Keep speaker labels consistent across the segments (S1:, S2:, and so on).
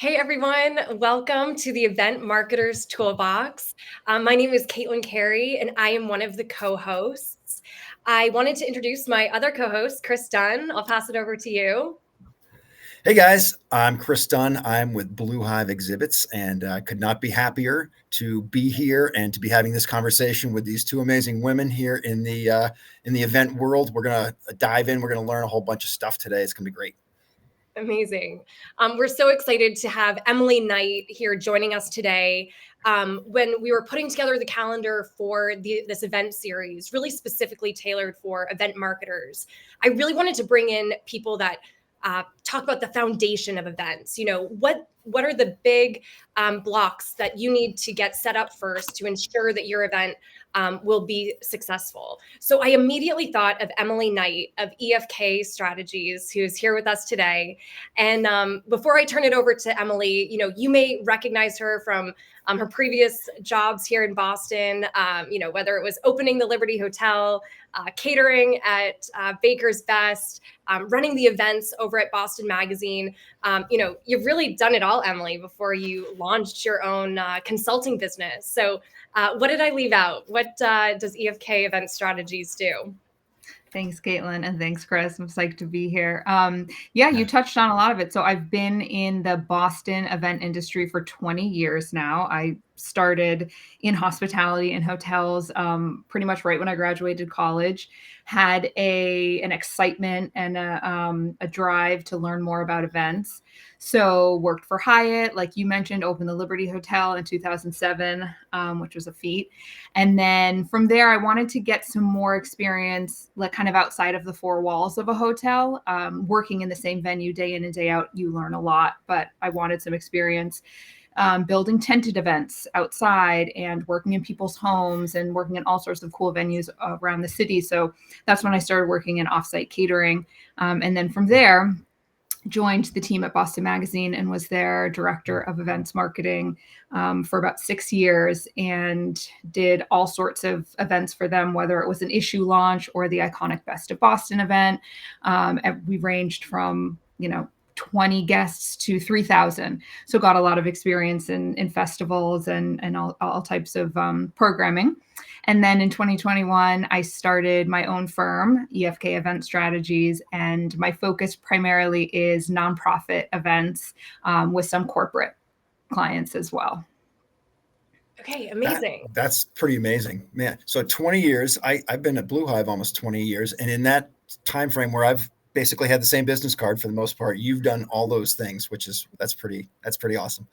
S1: Hey everyone, welcome to the Event Marketers Toolbox. My name is Caitlin Carey and I am one of the co-hosts. I wanted to introduce my other co-host, Chris Dunn. I'll pass it over to you.
S2: Hey guys, I'm Chris Dunn. I'm with Blue Hive Exhibits, and could not be happier to be here and to be having this conversation with these two amazing women here in the event world. We're gonna dive in. We're gonna learn a whole bunch of stuff today. It's gonna be great.
S1: Amazing. We're so excited to have Emily Knight here joining us today. When we were putting together the calendar for this event series, really specifically tailored for event marketers, I really wanted to bring in people that talk about the foundation of events. You know, what are the big blocks that you need to get set up first to ensure that your event will be successful. So I immediately thought of Emily Knight of EFK Strategies, who's here with us today. And before I turn it over to Emily, you know, you may recognize her from her previous jobs here in Boston, you know, whether it was opening the Liberty Hotel, catering at Baker's Best, running the events over at Boston Magazine. You know, you've really done it all, Emily, before you launched your own consulting business. So what did I leave out? What does EFK Event Strategies do?
S3: Thanks, Caitlin, and thanks, Chris. I'm psyched to be here. Yeah, you touched on a lot of it. So I've been in the Boston event industry for 20 years now. I started in hospitality and hotels pretty much right when I graduated college. Had an excitement and a drive to learn more about events. So worked for Hyatt, like you mentioned, opened the Liberty Hotel in 2007, which was a feat. And then from there, I wanted to get some more experience, like kind of outside of the four walls of a hotel. Working in the same venue day in and day out, you learn a lot, but I wanted some experience building tented events outside and working in people's homes and working in all sorts of cool venues around the city. So that's when I started working in offsite catering. And then from there, joined the team at Boston Magazine and was their director of events marketing for about 6 years and did all sorts of events for them, whether it was an issue launch or the iconic Best of Boston event. And we ranged from, 20 guests to 3,000. So got a lot of experience in festivals and all types of programming. And then in 2021, I started my own firm, EFK Event Strategies, and my focus primarily is nonprofit events with some corporate clients as well.
S1: Okay, amazing.
S2: That's pretty amazing, man. So 20 years. I've been at Blue Hive almost 20 years, and in that time frame where I've basically had the same business card for the most part, you've done all those things, that's pretty awesome.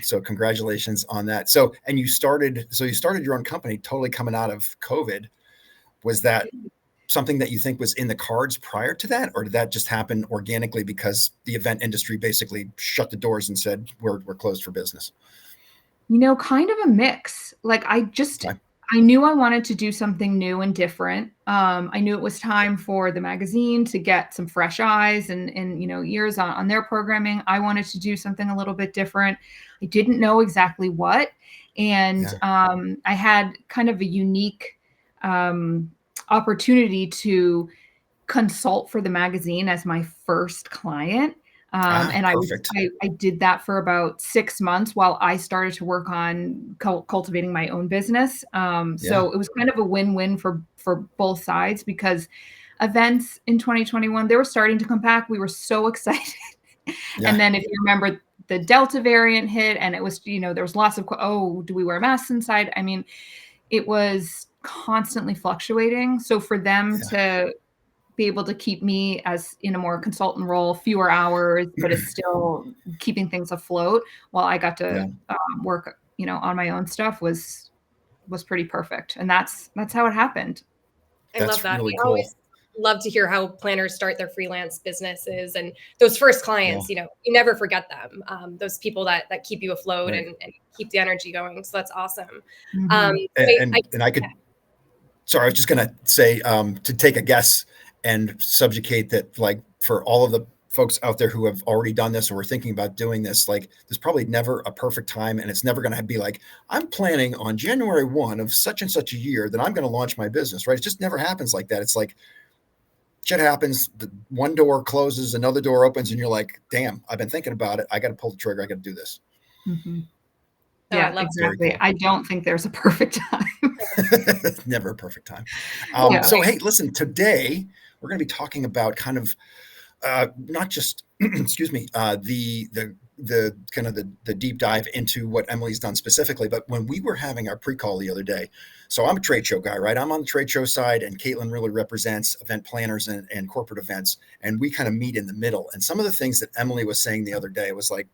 S2: So congratulations on that. So you started your own company totally coming out of COVID. Was that something that you think was in the cards prior to that, or did that just happen organically because the event industry basically shut the doors and said we're closed for business?
S3: Kind of a mix. Like I knew I wanted to do something new and different. I knew it was time for the magazine to get some fresh eyes and ears on their programming. I wanted to do something a little bit different. I didn't know exactly what. And I had kind of a unique opportunity to consult for the magazine as my first client. And I did that for about 6 months while I started to work on cultivating my own business. So it was kind of a win-win for both sides because events in 2021, they were starting to come back. We were so excited. And then if you remember, the Delta variant hit and it was, there was lots of, do we wear masks inside? I mean, it was constantly fluctuating. So for them to be able to keep me as in a more consultant role, fewer hours, but it's still keeping things afloat while I got to work, on my own stuff was pretty perfect. And that's how it happened.
S1: I love that. Really cool. Always love to hear how planners start their freelance businesses and those first clients, you never forget them. Those people that keep you afloat and keep the energy going. So that's awesome.
S2: Mm-hmm. Sorry, I was just going to say to take a guess and subjugate that, like, for all of the folks out there who have already done this or are thinking about doing this, like, there's probably never a perfect time, and it's never going to be like, I'm planning on January 1 of such and such a year that I'm going to launch my business, right? It just never happens like that. It's like shit happens. The one door closes, another door opens, and you're like, damn, I've been thinking about it. I got to pull the trigger. I got to do this.
S3: Mm-hmm.
S1: Oh, I
S3: Yeah,
S1: love
S3: exactly.
S2: Cool.
S3: I don't think there's a perfect time.
S2: Never a perfect time.
S3: Yeah.
S2: So, hey, listen, today we're going to be talking about kind of not just, excuse me, the kind of the deep dive into what Emily's done specifically, but when we were having our pre-call the other day, so I'm a trade show guy, right? I'm on the trade show side, and Caitlin really represents event planners and corporate events, and we kind of meet in the middle. And some of the things that Emily was saying the other day was like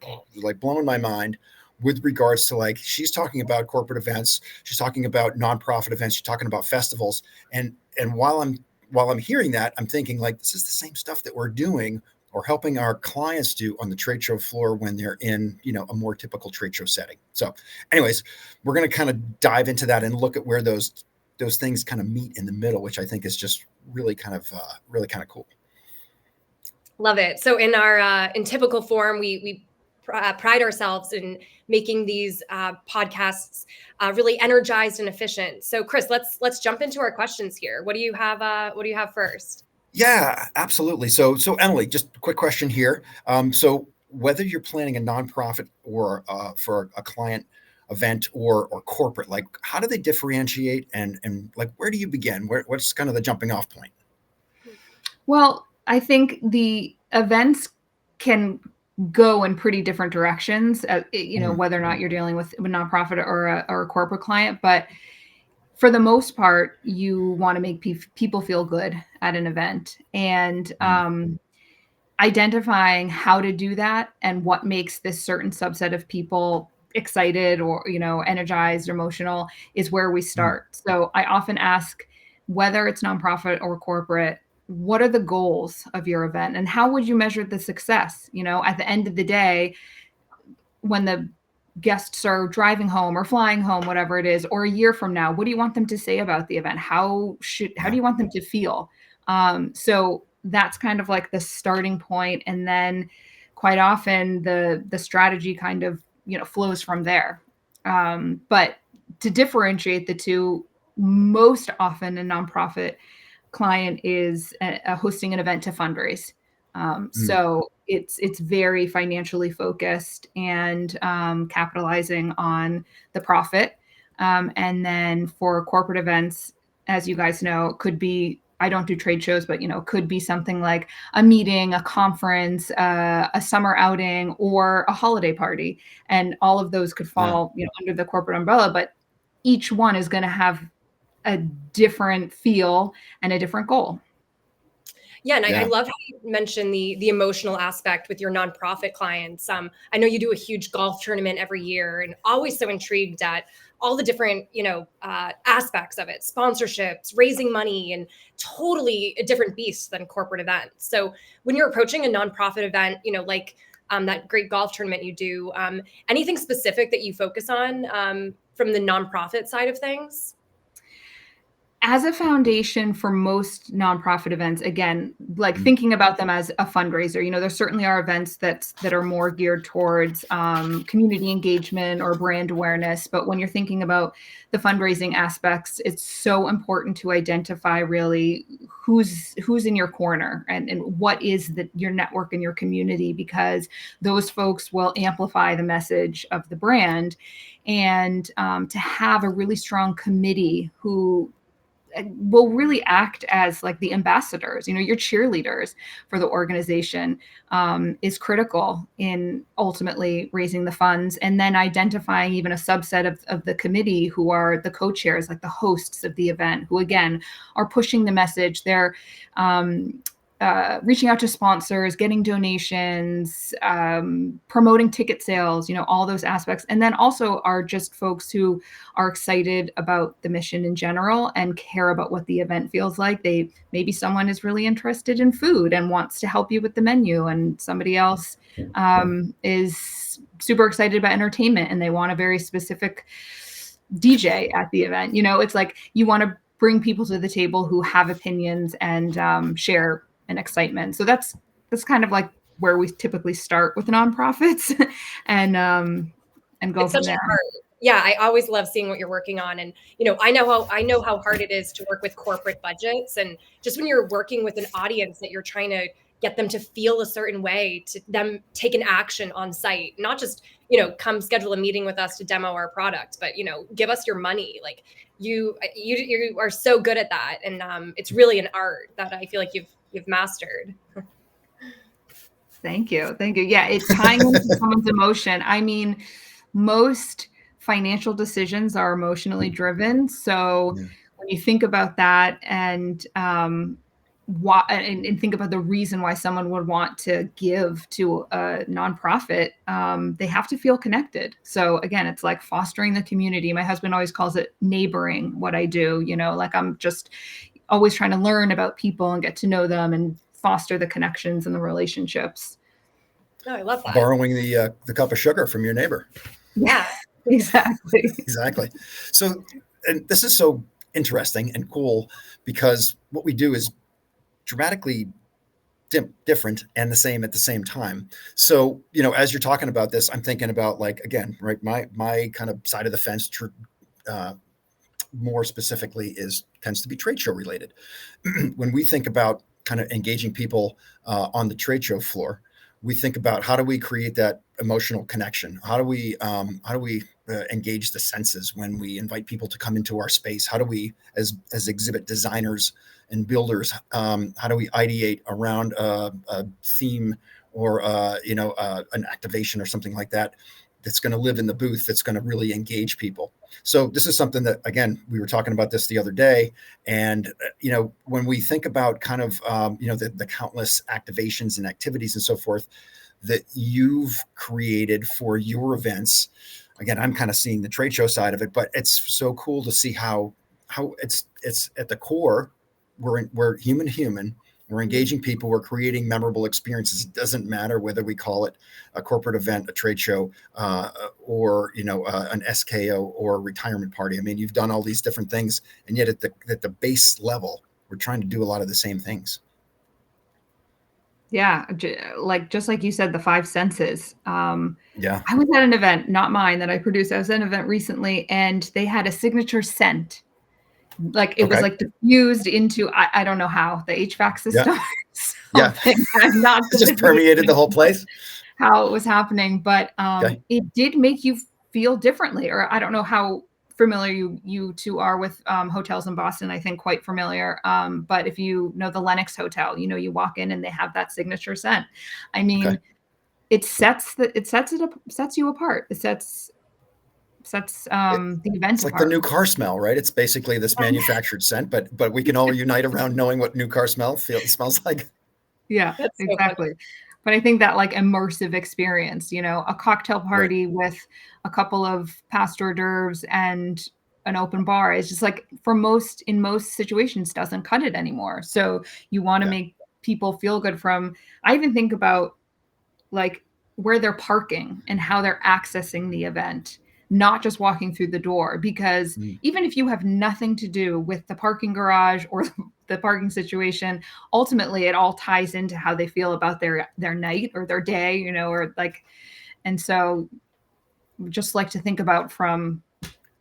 S2: blowing my mind with regards to, like, she's talking about corporate events, she's talking about nonprofit events, she's talking about festivals, and while I'm hearing that, I'm thinking, like, this is the same stuff that we're doing or helping our clients do on the trade show floor when they're in, a more typical trade show setting. So anyways, we're going to kind of dive into that and look at where those things kind of meet in the middle, which I think is just really kind of cool.
S1: Love it. So in our in typical form, we pride ourselves in making these podcasts really energized and efficient. So Chris, let's jump into our questions here. What do you have? What do you have first?
S2: Yeah, absolutely. So Emily, just a quick question here. So whether you're planning a nonprofit or for a client event or corporate, like, how do they differentiate, and like, where do you begin? What's kind of the jumping off point?
S3: Well, I think the events can go in pretty different directions, whether or not you're dealing with a nonprofit or a corporate client. But for the most part, you want to make people feel good at an event, and identifying how to do that and what makes this certain subset of people excited or, energized, emotional, is where we start. So I often ask, whether it's nonprofit or corporate, what are the goals of your event and how would you measure the success? At the end of the day, when the guests are driving home or flying home, whatever it is, or a year from now, what do you want them to say about the event? How do you want them to feel? So that's kind of like the starting point, and then quite often the strategy kind of flows from there. But to differentiate the two, most often a nonprofit client is hosting an event to fundraise. So it's very financially focused and capitalizing on the profit. And then for corporate events, as you guys know, could be, I don't do trade shows, but could be something like a meeting, a conference, a summer outing, or a holiday party, and all of those could fall under the corporate umbrella. But each one is going to have a different feel and a different goal.
S1: Yeah, and I love how you mentioned the emotional aspect with your nonprofit clients. I know you do a huge golf tournament every year, and always so intrigued at all the different aspects of it, sponsorships, raising money, and totally a different beast than corporate events. So when you're approaching a nonprofit event, like that great golf tournament you do, anything specific that you focus on from the nonprofit side of things?
S3: As a foundation for most nonprofit events, again, like thinking about them as a fundraiser, there certainly are events that are more geared towards community engagement or brand awareness. But when you're thinking about the fundraising aspects, it's so important to identify really who's in your corner and what is your network and your community, because those folks will amplify the message of the brand. And to have a really strong committee who will really act as like the ambassadors, your cheerleaders for the organization, is critical in ultimately raising the funds, and then identifying even a subset of the committee who are the co-chairs, like the hosts of the event, who again are pushing the message. They're reaching out to sponsors, getting donations, promoting ticket sales, all those aspects. And then also are just folks who are excited about the mission in general and care about what the event feels like. Maybe someone is really interested in food and wants to help you with the menu, and somebody else is super excited about entertainment and they want a very specific DJ at the event. It's like you want to bring people to the table who have opinions and share an excitement. So that's kind of like where we typically start with nonprofits and go
S1: It's
S3: from
S1: such
S3: there.
S1: Yeah, I always love seeing what you're working on. And, I know how hard it is to work with corporate budgets. And just when you're working with an audience that you're trying to get them to feel a certain way, to them take an action on site, not just, come schedule a meeting with us to demo our product, but, give us your money. Like you are so good at that. And it's really an art that I feel like you've mastered.
S3: Thank you. Thank you. Yeah, it's tying into someone's emotion. I mean, most financial decisions are emotionally driven. So when you think about that and and think about the reason why someone would want to give to a nonprofit, they have to feel connected. So again, it's like fostering the community. My husband always calls it neighboring what I do, like I'm just always trying to learn about people and get to know them and foster the connections and the relationships.
S1: Oh, I love that.
S2: Borrowing the cup of sugar from your neighbor.
S1: Yeah,
S3: exactly.
S2: Exactly. So, and this is so interesting and cool because what we do is dramatically different and the same at the same time. So, as you're talking about this, I'm thinking about like, again, right, my kind of side of the fence, more specifically tends to be trade show related. When we think about kind of engaging people on the trade show floor, we think about how do we create that emotional connection? How do we engage the senses when we invite people to come into our space? How do we, as exhibit designers and builders, how do we ideate around a theme or an activation or something like that that's going to live in the booth, that's going to really engage people? So this is something that, again, we were talking about this the other day. And, when we think about kind of, the countless activations and activities and so forth that you've created for your events, again, I'm kind of seeing the trade show side of it, but it's so cool to see how it's at the core, we're human. We're engaging people. We're creating memorable experiences. It doesn't matter whether we call it a corporate event, a trade show, or an SKO or a retirement party. I mean, you've done all these different things, and yet at the base level, we're trying to do a lot of the same things.
S3: Yeah, just like you said, the five senses.
S2: Yeah.
S3: I was at an event, not mine, that I produced. I was at an event recently, and they had a signature scent. Like it was like diffused into I don't know how the HVAC system.
S2: Yeah.
S3: I'm not
S2: It just permeated the whole place.
S3: How it was happening, but it did make you feel differently. Or I don't know how familiar you two are with hotels in Boston. I think quite familiar. But if you know the Lenox Hotel, you walk in and they have that signature scent. I mean, it sets you apart. It sets the event
S2: it's like
S3: apart.
S2: the new car smell, right? It's basically this manufactured scent, but we can all unite around knowing what new car smells like.
S3: Yeah, exactly. But I think that like immersive experience, a cocktail party with a couple of past hors d'oeuvres and an open bar is just like in most situations doesn't cut it anymore. So you want to make people feel good I even think about like where they're parking and how they're accessing the event, not just walking through the door, because even if you have nothing to do with the parking garage or the parking situation, ultimately it all ties into how they feel about their night or their day, or like, and so just like to think about from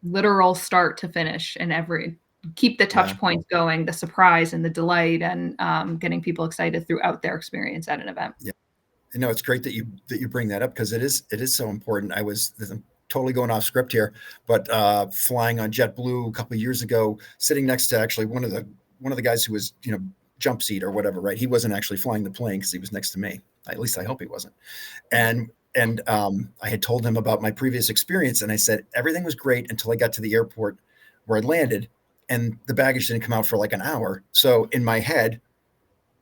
S3: literal start to finish and keep the touch points going, the surprise and the delight, and getting people excited throughout their experience at an event.
S2: Yeah. It's great that you bring that up because it is so important. I'm totally going off script here, but flying on JetBlue a couple of years ago, sitting next to actually one of the guys who was jump seat or whatever, right? He wasn't actually flying the plane because he was next to me. At least I hope he wasn't. And I had told him about my previous experience, and I said everything was great until I got to the airport where I landed, and the baggage didn't come out for like an hour. So in my head,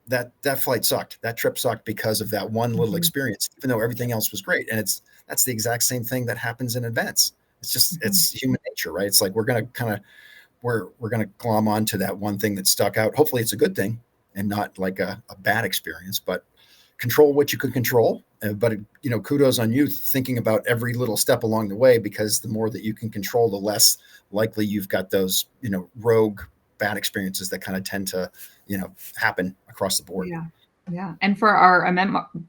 S2: that flight sucked. That trip sucked because of that one little experience, even though everything else was great. And that's the exact same thing that happens in events. It's just it's human nature, right? It's like we're gonna glom onto that one thing that stuck out. Hopefully, it's a good thing and not like a bad experience. But control what you can control. But kudos on you thinking about every little step along the way, because the more that you can control, the less likely you've got those rogue bad experiences that kind of tend to happen across the board.
S3: Yeah. And for our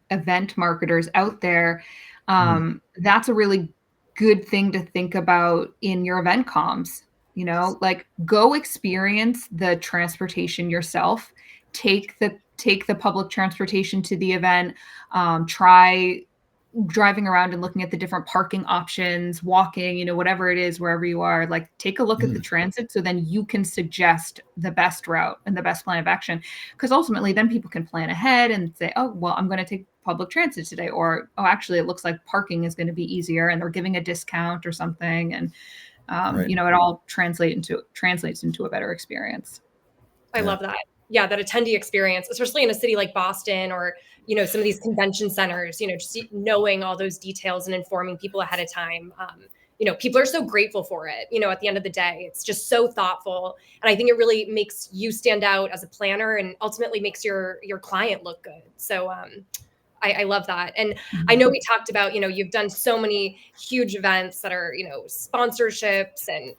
S3: event marketers out there, that's a really good thing to think about in your event comms. You know, like go experience the transportation yourself. Take the public transportation to the event. Try driving around and looking at the different parking options, walking, whatever it is, wherever you are, like take a look at the transit so then you can suggest the best route and the best plan of action. Because ultimately then people can plan ahead and say, oh, well, I'm going to take public transit today. Or, oh, actually, it looks like parking is going to be easier and they're giving a discount or something. And, it all translates into a better experience.
S1: I love that. Yeah, that attendee experience, especially in a city like Boston or, some of these convention centers, just knowing all those details and informing people ahead of time. People are so grateful for it, at the end of the day. It's just so thoughtful. And I think it really makes you stand out as a planner and ultimately makes your client look good. So I love that. And I know we talked about, you've done so many huge events that are, sponsorships and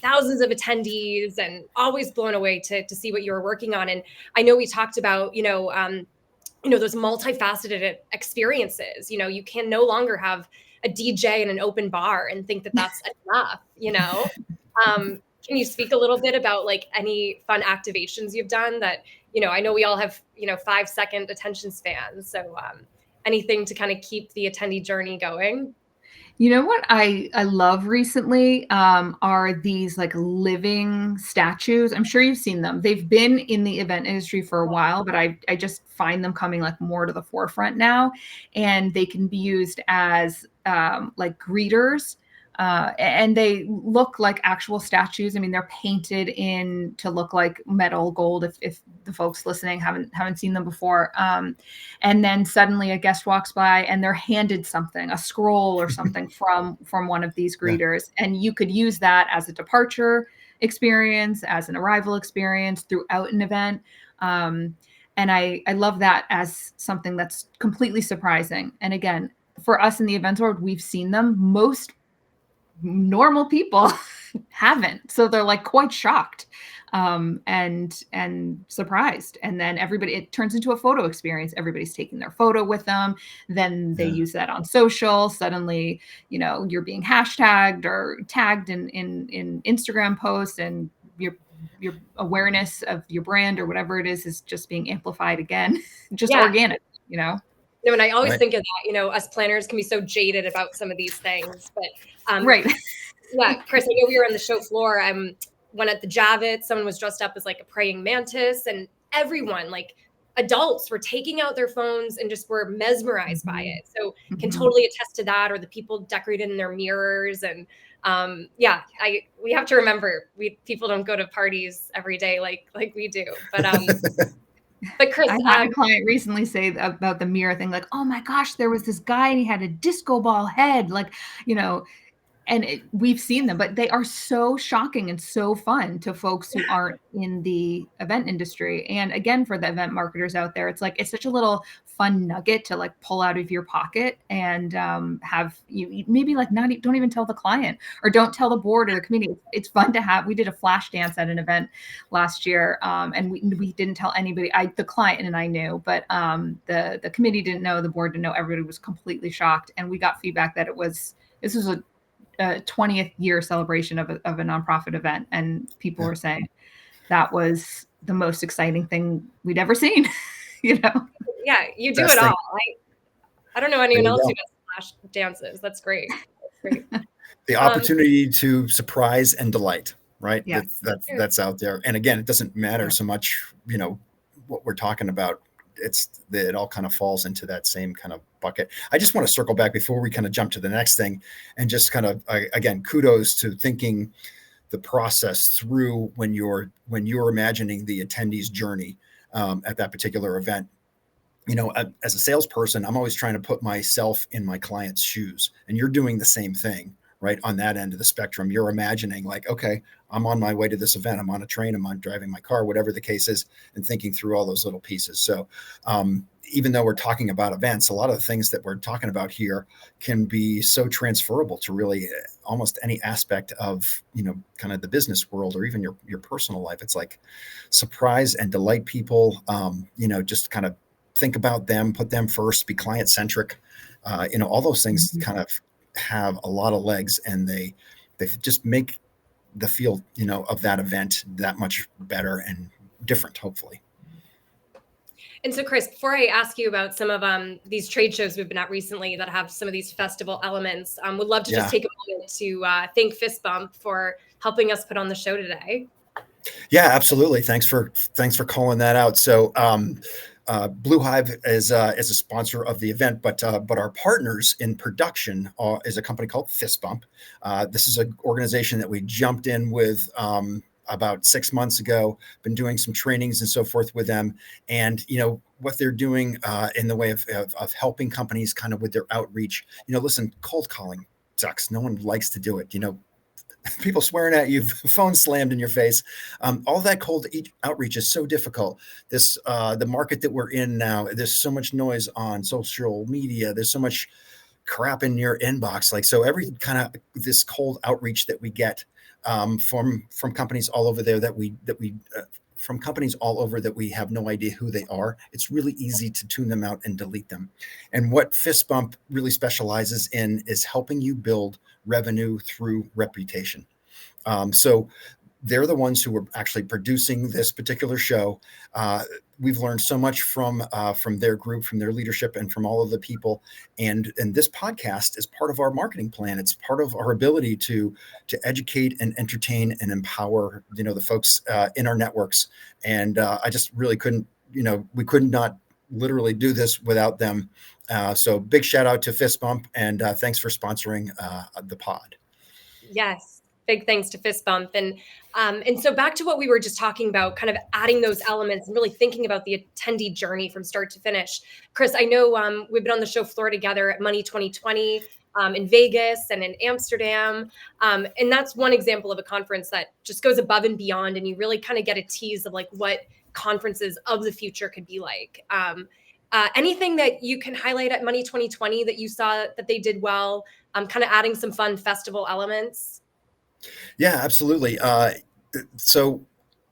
S1: thousands of attendees, and always blown away to see what you were working on. And I know we talked about, those multifaceted experiences. You can no longer have a DJ and an open bar and think that that's enough. Can you speak a little bit about like any fun activations you've done that, I know we all have, 5-second attention spans. So anything to kind of keep the attendee journey going?
S3: You know what I love recently are these like living statues. I'm sure you've seen them. They've been in the event industry for a while, but I just find them coming like more to the forefront now. And they can be used as like greeters. And they look like actual statues. I mean, they're painted in to look like metal gold. If the folks listening haven't seen them before, and then suddenly a guest walks by and they're handed something, a scroll or something from one of these greeters, and you could use that as a departure experience, as an arrival experience throughout an event. And I love that as something that's completely surprising. And again, for us in the events world, we've seen them. Most normal people haven't, so they're like quite shocked and surprised. And then it turns into a photo experience. Everybody's taking their photo with them, then they use that on social. Suddenly you're being hashtagged or tagged in Instagram posts, and your awareness of your brand or whatever it is just being amplified again. Just organic.
S1: No, and I always think of that, us planners can be so jaded about some of these things, but
S3: right.
S1: Yeah, Chris, I know we were on the show floor. When at the Javits, someone was dressed up as like a praying mantis, and everyone, like adults, were taking out their phones and just were mesmerized by it. So can totally attest to that, or the people decorated in their mirrors. And we have to remember people don't go to parties every day like we do. But Chris,
S3: I had a client recently say about the mirror thing, like, oh my gosh, there was this guy and he had a disco ball head, like, and we've seen them, but they are so shocking and so fun to folks who aren't in the event industry. And again, for the event marketers out there, it's such a little fun nugget to like pull out of your pocket and have you maybe like don't even tell the client or don't tell the board or the committee. It's fun to have. We did a flash dance at an event last year, and we didn't tell anybody. The client and I knew, but the committee didn't know, the board didn't know. Everybody was completely shocked, and we got feedback that this was a 20th year celebration of a nonprofit event, and people were saying that was the most exciting thing we'd ever seen.
S1: Yeah, you do it all. I don't know anyone else who does flash dances. That's great.
S2: The opportunity to surprise and delight, right?
S3: Yeah.
S2: That's out there. And again, it doesn't matter so much, what we're talking about. It all kind of falls into that same kind of bucket. I just want to circle back before we kind of jump to the next thing, and just kind of, again, kudos to thinking the process through when you're imagining the attendee's journey at that particular event. As a salesperson, I'm always trying to put myself in my client's shoes, and you're doing the same thing, right? On that end of the spectrum, you're imagining like, okay, I'm on my way to this event. I'm on a train. I'm driving my car, whatever the case is, and thinking through all those little pieces. So even though we're talking about events, a lot of the things that we're talking about here can be so transferable to really almost any aspect of, kind of the business world or even your personal life. It's like surprise and delight people, just kind of think about them, put them first, be client centric, all those things kind of have a lot of legs, and they just make the feel, of that event that much better and different, hopefully.
S1: And so, Chris, before I ask you about some of these trade shows we've been at recently that have some of these festival elements, would love to just take a moment to thank Fist Bump for helping us put on the show today.
S2: Yeah, absolutely. Thanks for calling that out. So, Blue Hive is a sponsor of the event, but our partners in production is a company called Fist Bump. This is an organization that we jumped in with about 6 months ago. Been doing some trainings and so forth with them, and what they're doing in the way of helping companies kind of with their outreach. Listen, cold calling sucks. No one likes to do it. People swearing at you, phone slammed in your face. All that cold outreach is so difficult. The market that we're in now, there's so much noise on social media. There's so much crap in your inbox. So every kind of this cold outreach that we get from companies all over there that we have no idea who they are. It's really easy to tune them out and delete them. And what Fist Bump really specializes in is helping you build revenue through reputation. So they're the ones who are actually producing this particular show. We've learned so much from their group, from their leadership, and from all of the people. And this podcast is part of our marketing plan. It's part of our ability to educate and entertain and empower, the folks in our networks. And I just really couldn't, we could not literally do this without them. So big shout out to Fist Bump, and thanks for sponsoring the pod.
S1: Yes, big thanks to Fist Bump. And so back to what we were just talking about, kind of adding those elements and really thinking about the attendee journey from start to finish. Chris, I know we've been on the show floor together at Money 2020 in Vegas and in Amsterdam. And that's one example of a conference that just goes above and beyond, and you really kind of get a tease of what conferences of the future could be like. Anything that you can highlight at Money 2020 that you saw that they did well, kind of adding some fun festival elements?
S2: Yeah, absolutely. So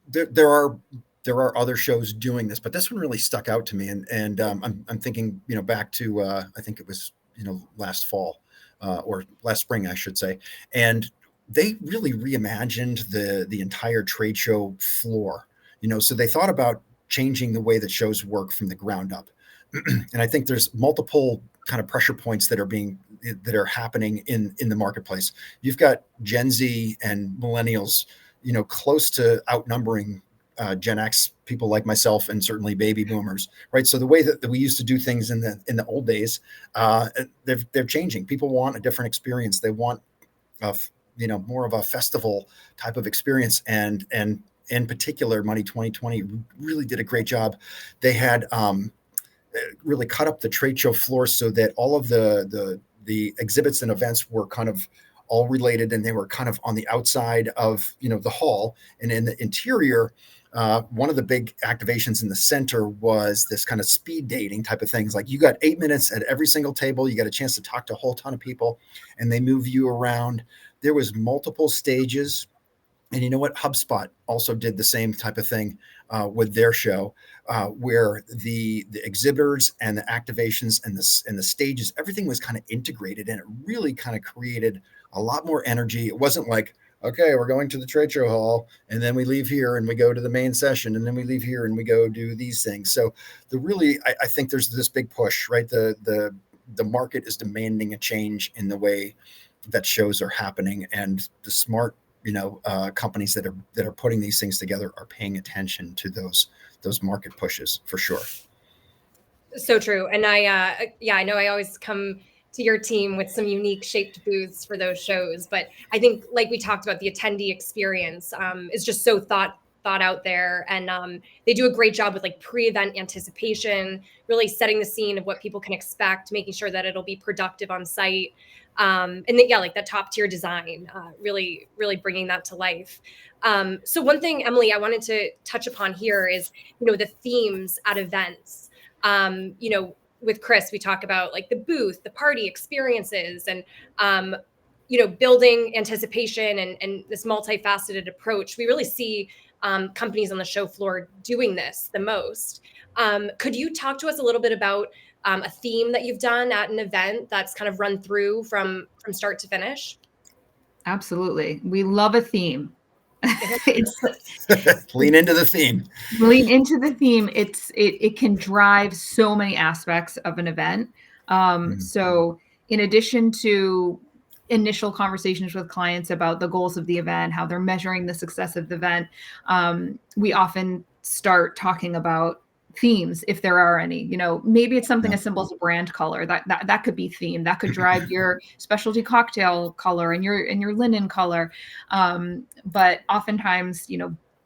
S2: there are other shows doing this, but this one really stuck out to me, and I'm thinking back to I think it was last fall or last spring, I should say, and they really reimagined the entire trade show floor. So they thought about changing the way that shows work from the ground up. And I think there's multiple kind of pressure points that are happening in the marketplace. You've got Gen Z and millennials, close to outnumbering Gen X people like myself, and certainly baby boomers, right? So the way that we used to do things in the old days, they're changing. People want a different experience. They want more of a festival type of experience, and in particular, Money 2020 really did a great job. They had really cut up the trade show floor so that all of the exhibits and events were kind of all related, and they were kind of on the outside of the hall. And in the interior, one of the big activations in the center was this kind of speed dating type of things. Like, you got 8 minutes at every single table. You got a chance to talk to a whole ton of people, and they move you around. There was multiple stages. And you know what? HubSpot also did the same type of thing with their show, where the exhibitors and the activations and the stages, everything was kind of integrated, and it really kind of created a lot more energy. It wasn't like, okay, we're going to the trade show hall, and then we leave here and we go to the main session, and then we leave here and we go do these things. So I think there's this big push, right? The market is demanding a change in the way that shows are happening, and the smart companies that are putting these things together are paying attention to those market pushes, for sure.
S1: So true. And I know I always come to your team with some unique shaped booths for those shows, but I think, like we talked about, the attendee experience is just so thought out there, and they do a great job with pre-event anticipation, really setting the scene of what people can expect, making sure that it'll be productive on site. And then, that top tier design, really bringing that to life. So one thing, Emily, I wanted to touch upon here is, the themes at events. With Chris, we talk about the booth, the party experiences, and, building anticipation and this multifaceted approach. We really see companies on the show floor doing this the most. Could you talk to us a little bit about a theme that you've done at an event that's kind of run through from start to finish?
S3: Absolutely. We love a theme. It's
S2: Lean into the theme.
S3: lean into the theme. It can drive so many aspects of an event. So in addition to initial conversations with clients about the goals of the event, how they're measuring the success of the event, we often start talking about themes, if there are any. Maybe it's something as simple as a brand color. That could be theme. That could drive your specialty cocktail color and your linen color. But oftentimes,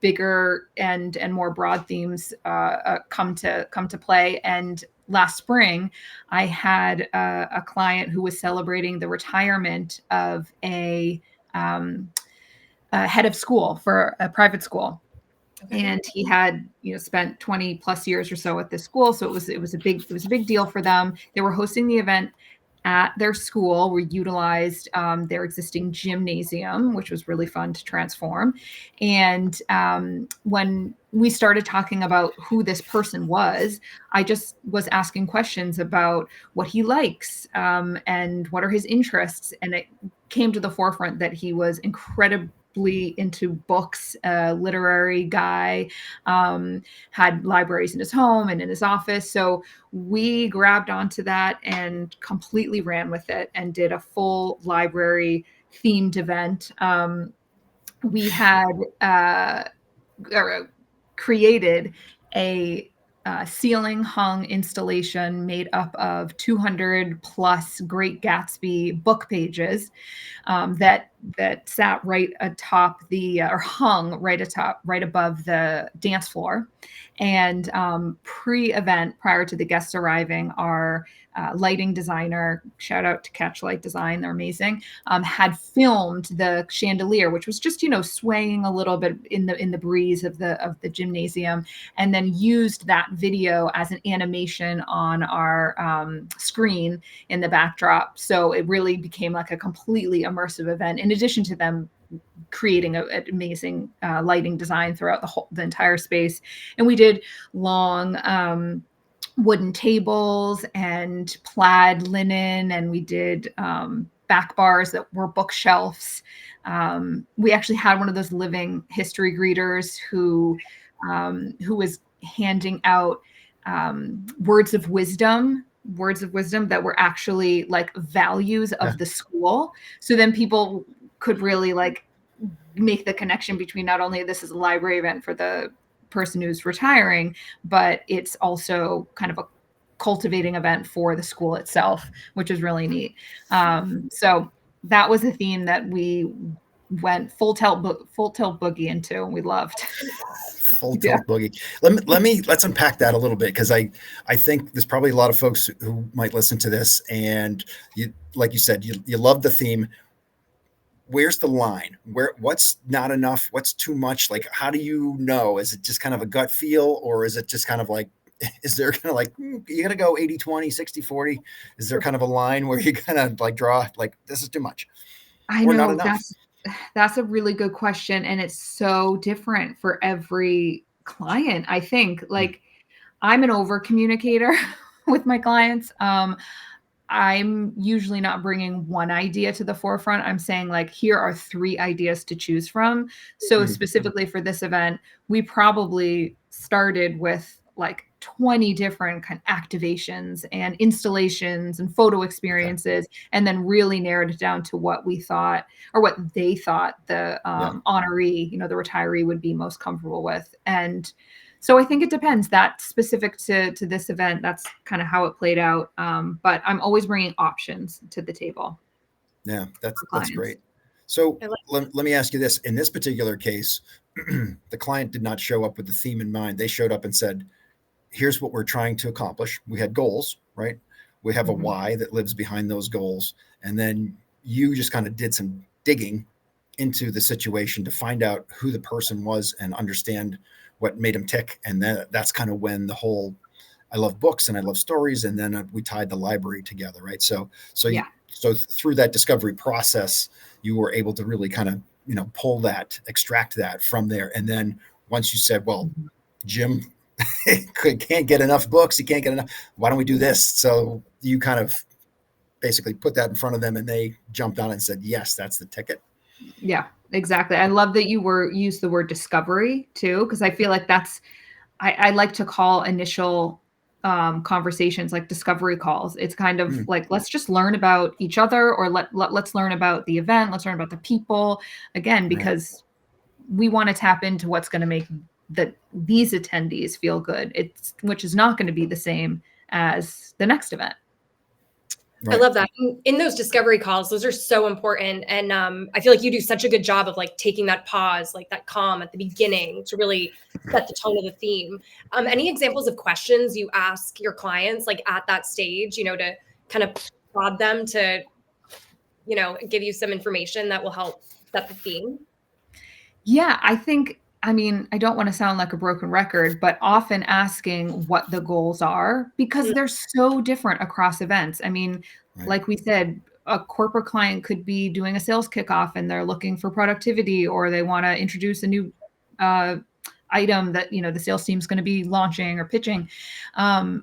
S3: bigger and more broad themes come to play. And last spring, I had a client who was celebrating the retirement of a head of school for a private school.
S1: Okay.
S3: And he had, spent 20 plus years or so at this school. So it was a big deal for them. They were hosting the event at their school. We utilized their existing gymnasium, which was really fun to transform. And when we started talking about who this person was, I just was asking questions about what he likes and what are his interests. And it came to the forefront that he was incredibly into books, literary guy, had libraries in his home and in his office. So we grabbed onto that and completely ran with it and did a full library themed event. We had created a ceiling hung installation made up of 200 plus Great Gatsby book pages that sat right atop or hung right above the dance floor. And pre-event, prior to the guests arriving, our lighting designer, shout out to Catchlight Design, they're amazing, had filmed the chandelier, which was just swaying a little bit in the breeze of the gymnasium, and then used that video as an animation on our screen in the backdrop. So it really became like a completely immersive event. In addition to them creating an amazing lighting design throughout the entire space, and we did long wooden tables and plaid linen, and we did back bars that were bookshelves. We actually had one of those living history greeters who was handing out words of wisdom that were actually like values of the school. So then people could really like make the connection between not only this is a library event for the person who's retiring, but it's also kind of a cultivating event for the school itself, which is really neat. So that was a theme that we went full tilt boogie into, and we loved.
S2: Full tilt boogie. Let's unpack that a little bit, because I think there's probably a lot of folks who might listen to this, and you, like you said, you love the theme. Where's the line? What's not enough? What's too much? Like, how do you know? Is it just kind of a gut feel, or is it just kind of like, is there kind of like, you got to go 80, 20, 60, 40? Is there kind of a line where you kind of like draw like, this is too much?
S3: I
S2: or
S3: know
S2: not enough?
S3: that's a really good question. And it's so different for every client. I think like I'm an over communicator with my clients. I'm usually not bringing one idea to the forefront. I'm saying like, here are 3 ideas to choose from. So specifically for this event, we probably started with like 20 different kind of activations and installations and photo experiences, and then really narrowed it down to what we thought, or what they thought the honoree, the retiree would be most comfortable with. And so I think it depends. That's specific to this event. That's kind of how it played out. But I'm always bringing options to the table.
S2: Yeah, that's great. So let me ask you this. In this particular case, the client did not show up with the theme in mind. They showed up and said, here's what we're trying to accomplish. We had goals, right? We have a why that lives behind those goals. And then you just kind of did some digging into the situation to find out who the person was and understand what made them tick. And then that's kind of when the whole, I love books and I love stories. And then we tied the library together. Right. So through that discovery process, you were able to really kind of, extract that from there. And then once you said, well, Jim can't get enough books. You can't get enough. Why don't we do this? So you kind of basically put that in front of them and they jumped on it and said, yes, that's the ticket.
S3: Yeah, exactly. I love that you used the word discovery too, because I feel like I like to call initial conversations like discovery calls. It's kind of like, let's just learn about each other, or let's learn about the event. Let's learn about the people again, because we want to tap into what's going to make these attendees feel good. Which is not going to be the same as the next event.
S1: Right. I love that. In those discovery calls, those are so important. And I feel like you do such a good job of like taking that pause, like that calm at the beginning to really set the tone of the theme. Any examples of questions you ask your clients like at that stage, to kind of prod them to, give you some information that will help set the theme?
S3: Yeah, I mean, I don't want to sound like a broken record, but often asking what the goals are, because they're so different across events. I mean, like we said, a corporate client could be doing a sales kickoff and they're looking for productivity, or they want to introduce a new item that, the sales team's going to be launching or pitching. The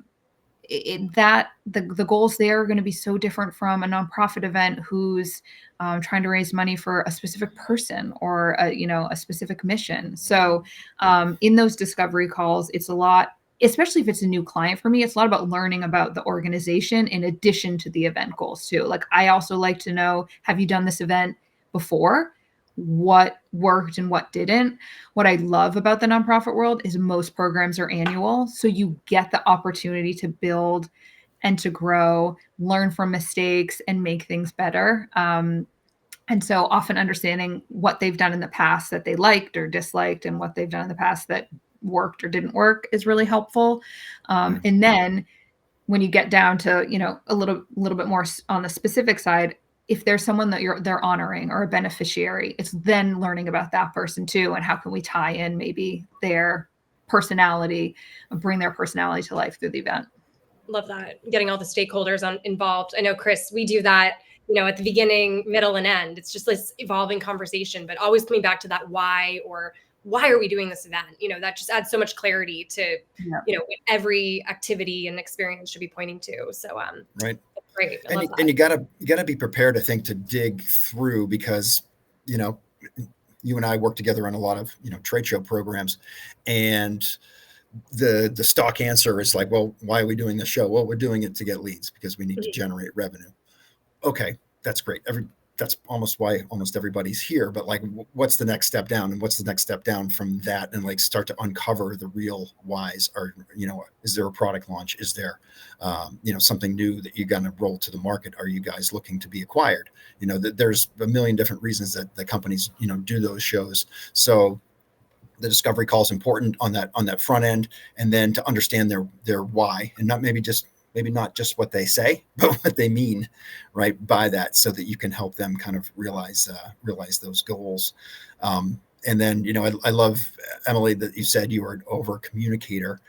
S3: goals there are going to be so different from a nonprofit event who's trying to raise money for a specific person or a specific mission. So in those discovery calls, it's a lot, especially if it's a new client for me, it's a lot about learning about the organization in addition to the event goals too. Like, I also like to know, have you done this event before? What worked and what didn't. What I love about the nonprofit world is most programs are annual. So you get the opportunity to build and to grow, learn from mistakes, and make things better. And so often understanding what they've done in the past that they liked or disliked, and what they've done in the past that worked or didn't work, is really helpful. And then when you get down to, a little bit more on the specific side, if there's someone that they're honoring or a beneficiary, it's then learning about that person too, and how can we tie in maybe their personality, bring their personality to life through the event.
S1: Love that. Getting all the stakeholders involved. I know, Chris, we do that, at the beginning, middle, and end. It's just this evolving conversation, but always coming back to that why, or why are we doing this event? That just adds so much clarity to, every activity and experience should be pointing to. So,
S2: right.
S1: Great.
S2: And you gotta be prepared, I think, to dig through, because, you and I work together on a lot of, trade show programs, and the stock answer is like, well, why are we doing this show? Well, we're doing it to get leads because we need to generate revenue. Okay, that's great. That's almost why almost everybody's here. But like, what's the next step down? And what's the next step down from that? And like, start to uncover the real whys. Or, is there a product launch? Is there, something new that you're going to roll to the market? Are you guys looking to be acquired? There's a million different reasons that the companies, do those shows. So the discovery call is important on that front end, and then to understand their why, and maybe not just what they say, but what they mean, right, by that, so that you can help them kind of realize those goals. And then, I love, Emily, that you said you were an over communicator.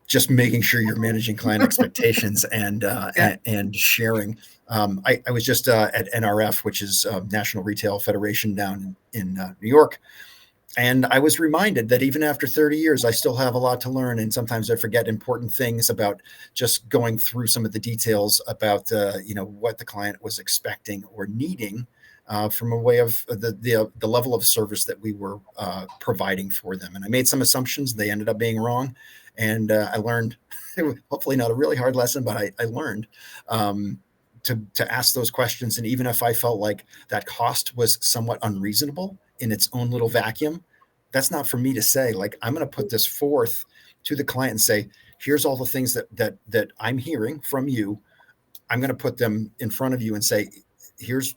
S2: Just making sure you're managing client expectations and sharing. I was just at NRF, which is National Retail Federation down in New York. And I was reminded that even after 30 years, I still have a lot to learn. And sometimes I forget important things about just going through some of the details about, what the client was expecting or needing from a way of the level of service that we were providing for them. And I made some assumptions. They ended up being wrong. And I learned, hopefully not a really hard lesson, but I learned to ask those questions. And even if I felt like that cost was somewhat unreasonable in its own little vacuum, that's not for me to say. Like, I'm going to put this forth to the client and say, here's all the things that I'm hearing from you. I'm going to put them in front of you and say, here's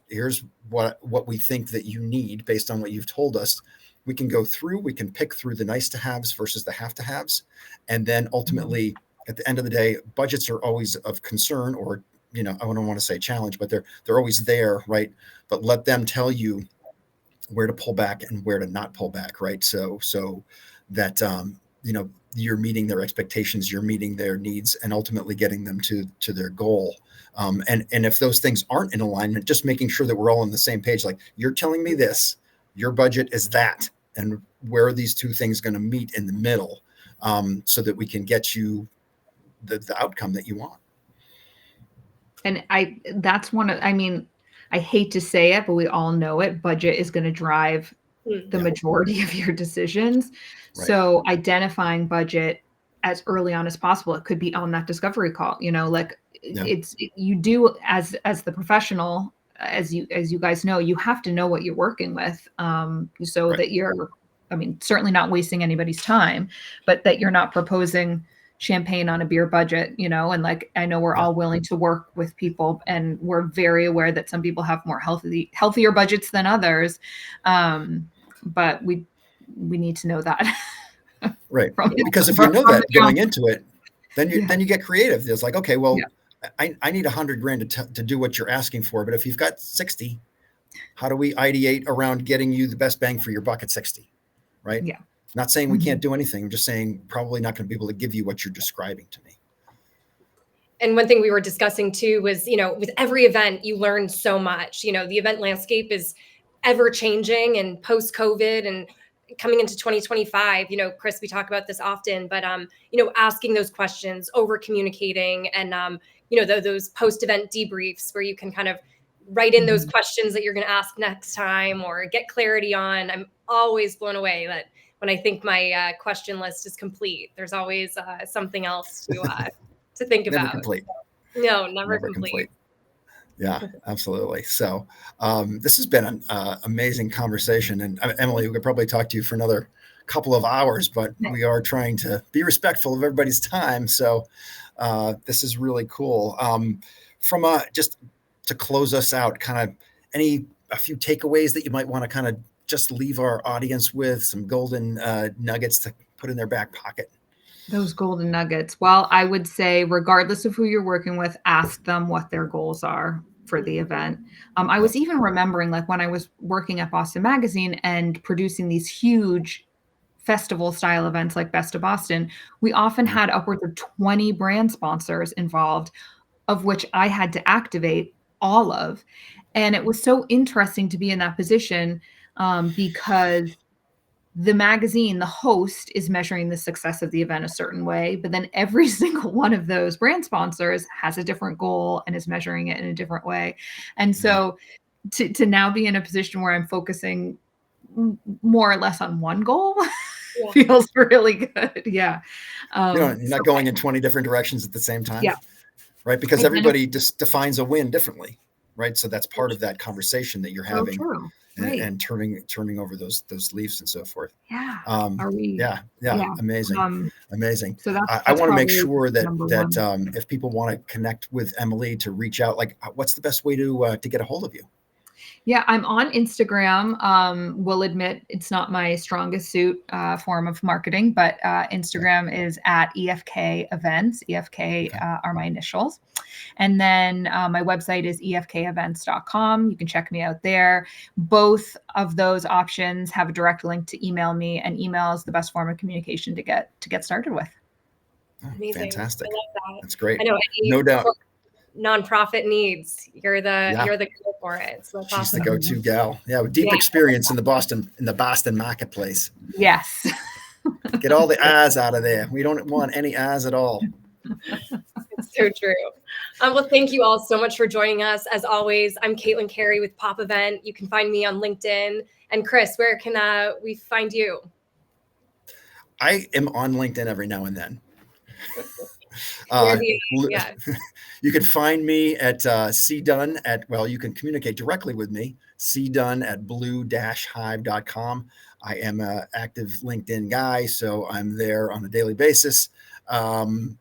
S2: what we think that you need based on what you've told us. We can go through, we can pick through the nice to haves versus the have to haves. And then ultimately, at the end of the day, budgets are always of concern, or, I don't want to say challenge, but they're always there, right? But let them tell you where to pull back and where to not pull back, right? So that, you're meeting their expectations, you're meeting their needs, and ultimately getting them to their goal. And if those things aren't in alignment, just making sure that we're all on the same page. Like, you're telling me this, your budget is that, and where are these two things going to meet in the middle, so that we can get you the outcome that you want.
S3: And that's I mean, I hate to say it, but we all know it. Budget is going to drive the majority of your decisions.
S2: Right.
S3: So identifying budget as early on as possible. It could be on that discovery call, like you do as the professional, as you guys know, you have to know what you're working with, so that you're, I mean, certainly not wasting anybody's time, but that you're not proposing champagne on a beer budget, and like, I know we're all willing to work with people, and we're very aware that some people have more healthier budgets than others. But we need to know that.
S2: Right. Because if you know that going into it, then you get creative. It's like, okay, well, I need $100,000 to do what you're asking for. But if you've got 60, how do we ideate around getting you the best bang for your buck at 60? Right.
S3: Yeah.
S2: Not saying we can't do anything. I'm just saying probably not going to be able to give you what you're describing to me.
S1: And one thing we were discussing too was, with every event, you learn so much. The event landscape is ever changing, and post COVID and coming into 2025, Chris, we talk about this often, but, asking those questions, over communicating, and, those post event debriefs where you can kind of write in those questions that you're going to ask next time or get clarity on. I'm always blown away that when I think my question list is complete, there's always something else to think about.
S2: Never complete.
S1: No, never complete.
S2: Yeah, absolutely. So this has been an amazing conversation. And Emily, we could probably talk to you for another couple of hours, but we are trying to be respectful of everybody's time. So this is really cool. From just to close us out, kind of a few takeaways that you might want to kind of just leave our audience with, some golden nuggets to put in their back pocket.
S3: Those golden nuggets. Well, I would say, regardless of who you're working with, ask them what their goals are for the event. I was even remembering, like, when I was working at Boston Magazine and producing these huge festival style events like Best of Boston, we often had upwards of 20 brand sponsors involved, of which I had to activate all of. And it was so interesting to be in that position, because the magazine, the host, is measuring the success of the event a certain way, but then every single one of those brand sponsors has a different goal and is measuring it in a different way. And so to now be in a position where I'm focusing more or less on one goal feels really good. Yeah.
S2: You're not going in 20 different directions at the same time.
S3: Yeah.
S2: Right. Because everybody just defines a win differently. Right. So that's part of that conversation that you're having.
S3: True.
S2: And turning over those leaves and so forth.
S3: Yeah.
S2: Amazing. Amazing.
S3: So
S2: I want to make sure that if people want to connect with Emily, to reach out, like, what's the best way to get a hold of you?
S3: Yeah, I'm on Instagram. Will admit it's not my strongest suit form of marketing, but Instagram is at EFK Events. EFK are my initials. And then my website is efkevents.com. You can check me out there. Both of those options have a direct link to email me, and email is the best form of communication to get started with.
S2: Oh, fantastic.
S1: I love that.
S2: That's great.
S1: I know.
S2: No doubt.
S1: Nonprofit needs, you're the girl for it. So that's
S2: She's
S1: awesome.
S2: the go-to gal. Yeah, with deep experience in the Boston marketplace.
S3: Yes.
S2: Get all the ahs out of there. We don't want any ahs at all.
S1: It's so true. Well, thank you all so much for joining us. As always, I'm Caitlin Carey with Pop Event. You can find me on LinkedIn. And Chris, where can we find you?
S2: I am on LinkedIn every now and then. You can find me at cdunn you can communicate directly with me, cdunn@blue-hive.com. I am an active LinkedIn guy, so I'm there on a daily basis. Love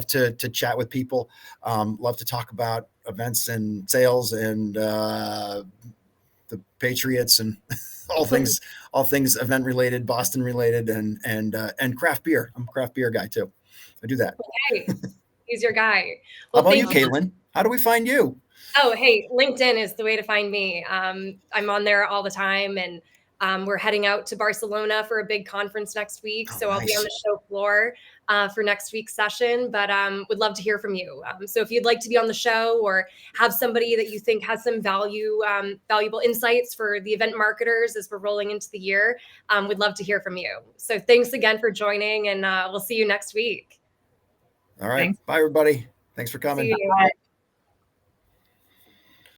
S2: to chat with people. Love to talk about events and sales and the Patriots and all things event related, Boston related, and craft beer. I'm a craft beer guy too. I do that.
S1: Okay. He's your guy.
S2: Well, how about you, Caitlin? How do we find you?
S1: Oh, hey, LinkedIn is the way to find me. I'm on there all the time, and We're heading out to Barcelona for a big conference next week.
S2: Oh,
S1: So I'll be on
S2: nice.
S1: the show floor for next week's session, but would love to hear from you. So if you'd like to be on the show or have somebody that you think has some valuable insights for the event marketers as we're rolling into the year, we'd love to hear from you. So thanks again for joining, and we'll see you next week.
S2: All right.
S3: Thanks.
S2: Bye, everybody. Thanks for coming.
S1: See you.